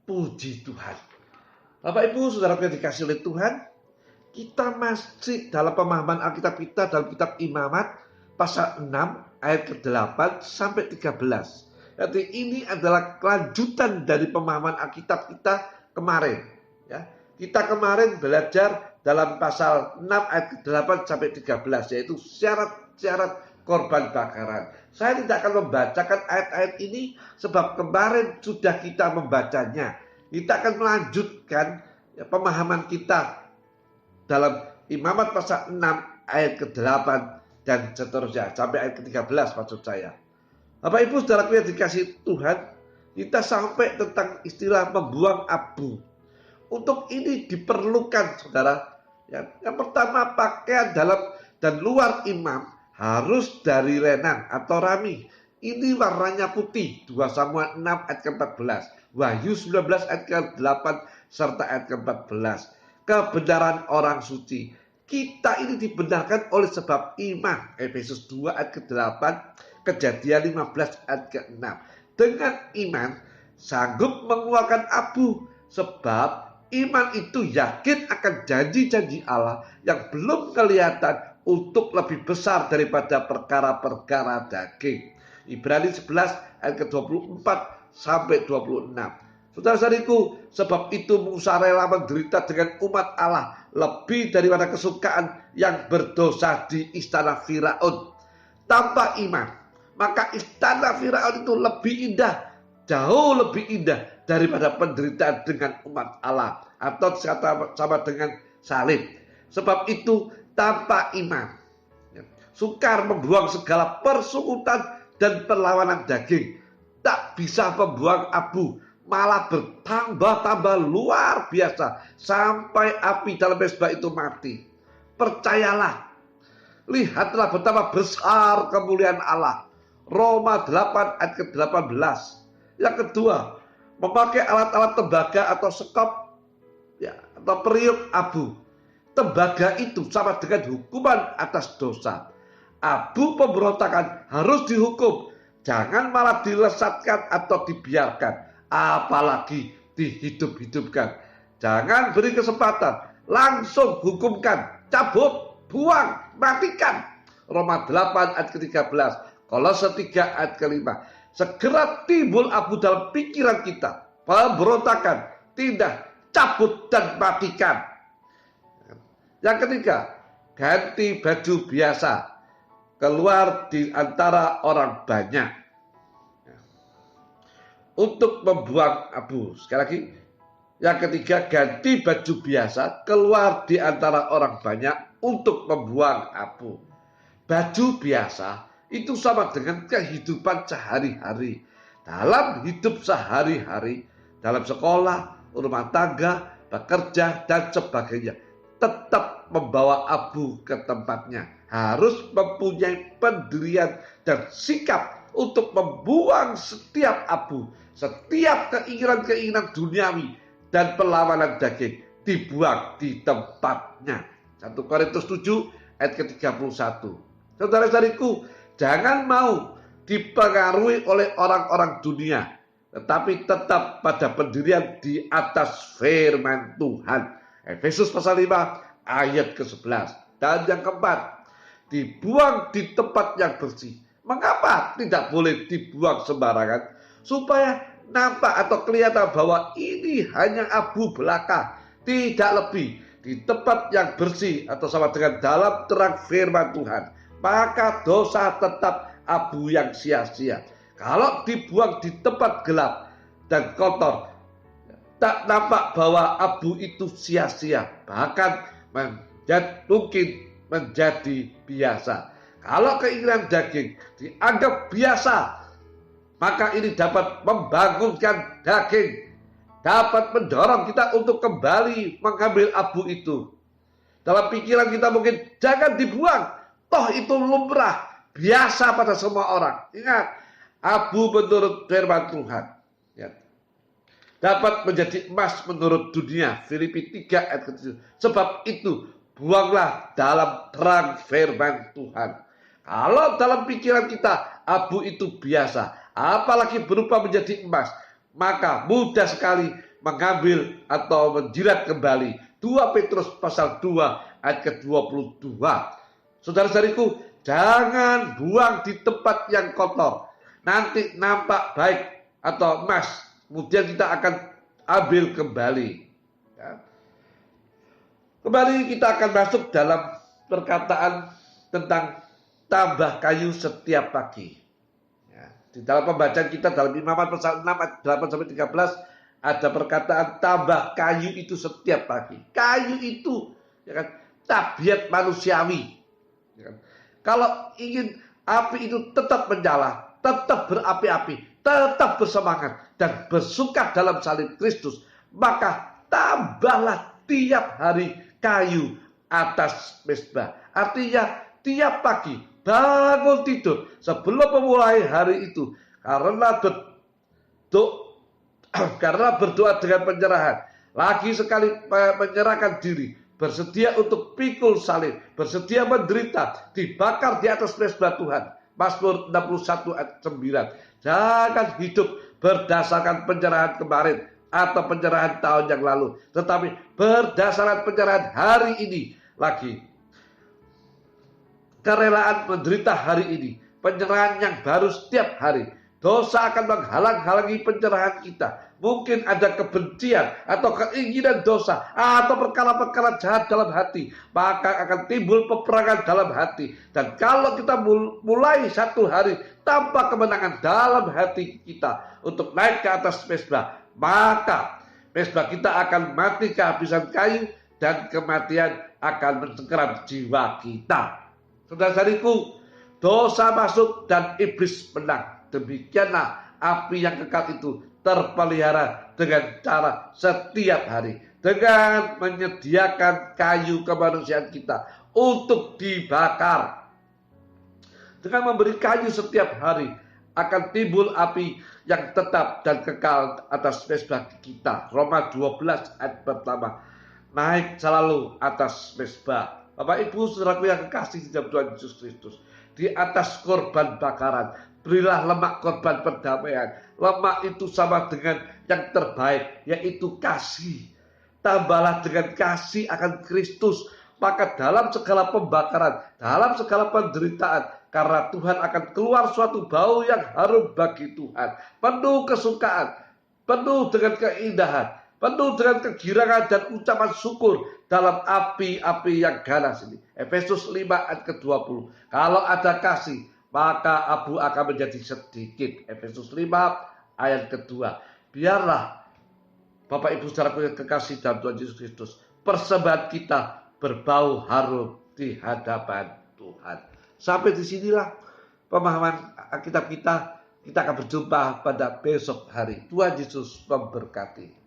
Puji Tuhan. Bapak Ibu, saudara yang dikasih oleh Tuhan, kita masih dalam pemahaman Alkitab kita dalam kitab Imamat pasal 6 ayat ke-8 sampai 13. Jadi ini adalah kelanjutan dari pemahaman Alkitab kita kemarin. Ya, kita kemarin belajar dalam pasal 6 ayat ke-8 sampai 13, yaitu syarat-syarat korban bakaran. Saya tidak akan membacakan ayat-ayat ini sebab kemarin sudah kita membacanya. Kita akan melanjutkan pemahaman kita dalam Imamat pasal 6 ayat ke-8 dan seterusnya sampai ayat ke-13 maksud saya. Bapak Ibu saudaraku yang dikasih Tuhan, kita sampai tentang istilah membuang abu. Untuk ini diperlukan saudara. Yang pertama, pakaian dalam dan luar imam harus dari lenan atau rami. Ini warnanya putih. 2 Samuel 6 ayat ke-14. Wahyu 19 ayat ke-8 serta ayat ke-14. Kebenaran orang suci. Kita ini dibenarkan oleh sebab iman. Efesus 2 ayat ke-8. Kejadian 15 ayat ke-6. Dengan iman sanggup mengeluarkan abu. Sebab iman itu yakin akan janji-janji Allah yang belum kelihatan untuk lebih besar daripada perkara-perkara daging. Ibrani 11 ayat ke-24 sampai 26. Saudara-saudariku, sebab itu Musa rela menderita dengan umat Allah lebih daripada kesukaan yang berdosa di istana Firaun. Tanpa iman, maka istana Firaun itu lebih indah, jauh lebih indah daripada penderitaan dengan umat Allah, atau sama dengan salib. Sebab itu tanpa iman, sukar membuang segala persekutuan dan perlawanan daging, tak bisa membuang abu, malah bertambah-tambah luar biasa sampai api dalam mezbah itu mati. Percayalah, lihatlah betapa besar kemuliaan Allah. Roma 8 ayat ke-18. Yang kedua, memakai alat-alat tembaga atau sekop atau periuk abu. Tembaga itu sama dengan hukuman atas dosa. Abu pemberontakan harus dihukum. Jangan malah dilesatkan atau dibiarkan. Apalagi dihidup-hidupkan. Jangan beri kesempatan. Langsung hukumkan. Cabut, buang, matikan. Roma 8 ayat ke-13. Kolose 3 ayat ke-5. Segera timbul abu dalam pikiran kita. Pemberontakan, tindak, cabut dan matikan. Yang ketiga, ganti baju biasa, keluar di antara orang banyak. Untuk membuang abu. Sekali lagi, yang ketiga, ganti baju biasa, keluar di antara orang banyak untuk membuang abu. Baju biasa itu sama dengan kehidupan sehari-hari. Dalam hidup sehari-hari, dalam sekolah, rumah tangga, bekerja, dan sebagainya, tetap membawa abu ke tempatnya. Harus mempunyai pendirian dan sikap untuk membuang setiap abu, setiap keinginan-keinginan duniawi dan perlawanan daging dibuang di tempatnya. 1 Korintus 7 ayat ke-31. Saudara-saudariku, jangan mau dipengaruhi oleh orang-orang dunia, tetapi tetap pada pendirian di atas firman Tuhan. Efesus pasal 5 ayat ke-11. Dan yang keempat, dibuang di tempat yang bersih. Mengapa tidak boleh dibuang sembarangan? Supaya nampak atau kelihatan bahwa ini hanya abu belaka, tidak lebih, di tempat yang bersih atau sama dengan dalam terang firman Tuhan. Maka dosa tetap abu yang sia-sia. Kalau dibuang di tempat gelap dan kotor, tak nampak bahwa abu itu sia-sia, bahkan mungkin menjadi biasa. Kalau keinginan daging dianggap biasa, maka ini dapat membangunkan daging, dapat mendorong kita untuk kembali mengambil abu itu. Dalam pikiran kita mungkin jangan dibuang, toh itu lumrah, biasa pada semua orang. Ingat, abu menurut firman Tuhan dapat menjadi emas menurut dunia. Filipi 3 ayat ke-7. Sebab itu buanglah dalam terang firman Tuhan. Kalau dalam pikiran kita abu itu biasa, apalagi berubah menjadi emas, maka mudah sekali mengambil atau menjilat kembali. 2 Petrus pasal 2 ayat ke-22. Saudara-saudariku, jangan buang di tempat yang kotor. Nanti nampak baik atau emas, kemudian kita akan ambil kembali. Ya. Kembali kita akan masuk dalam perkataan tentang tambah kayu setiap pagi. Ya. Di dalam pembacaan kita dalam Imamat pasal 6 ayat 8-13 ada perkataan tambah kayu itu setiap pagi. Kayu itu ya kan, tabiat manusiawi. Ya kan. Kalau ingin api itu tetap menyala, tetap berapi-api, tetap bersemangat dan bersuka dalam salib Kristus, maka tambahlah tiap hari kayu atas mezbah. Artinya tiap pagi bangun tidur sebelum memulai hari itu, karena berdoa dengan penyerahan, lagi sekali menyerahkan diri, bersedia untuk pikul salib, bersedia menderita, dibakar di atas mezbah Tuhan. Mazmur 61 ayat 9. Jangan hidup berdasarkan penyerahan kemarin atau penyerahan tahun yang lalu, tetapi berdasarkan penyerahan hari ini. Lagi kerelaan menderita hari ini, penyerahan yang baru setiap hari. Dosa akan menghalang-halangi penyerahan kita. Mungkin ada kebencian atau keinginan dosa atau perkara-perkara jahat dalam hati, maka akan timbul peperangan dalam hati. Dan kalau kita mulai satu hari tanpa kemenangan dalam hati kita untuk naik ke atas mezbah, maka mezbah kita akan mati kehabisan kayu dan kematian akan mencengkeram jiwa kita. Saudara-saudariku, dosa masuk dan iblis menang. Demikianlah api yang kekal itu terpelihara dengan cara setiap hari, dengan menyediakan kayu kemanusiaan kita untuk dibakar. Dengan memberi kayu setiap hari akan timbul api yang tetap dan kekal atas mezbah kita. Roma 12 ayat pertama. Naik selalu atas mezbah. Bapak Ibu saudaraku yang kekasih di dalam Tuhan Yesus Kristus, di atas korban bakaran, berilah lemak korban perdamaian. Lemak itu sama dengan yang terbaik, yaitu kasih. Tambahlah dengan kasih akan Kristus, maka dalam segala pembakaran, dalam segala penderitaan, karena Tuhan akan keluar suatu bau yang harum bagi Tuhan, penuh kesukaan, penuh dengan keindahan, penuh dengan kegirangan dan ucapan syukur dalam api-api yang ganas ini. Efesus 5 ayat ke-20. Kalau ada kasih, maka abu akan menjadi sedikit. Efesus 5 ayat kedua. Biarlah Bapak Ibu saudaraku yang kekasih dalam Tuhan Yesus Kristus, persembahan kita berbau harum di hadapan Tuhan. Sampai disinilah pemahaman Alkitab kita. Kita akan berjumpa pada besok hari. Tuhan Yesus memberkati.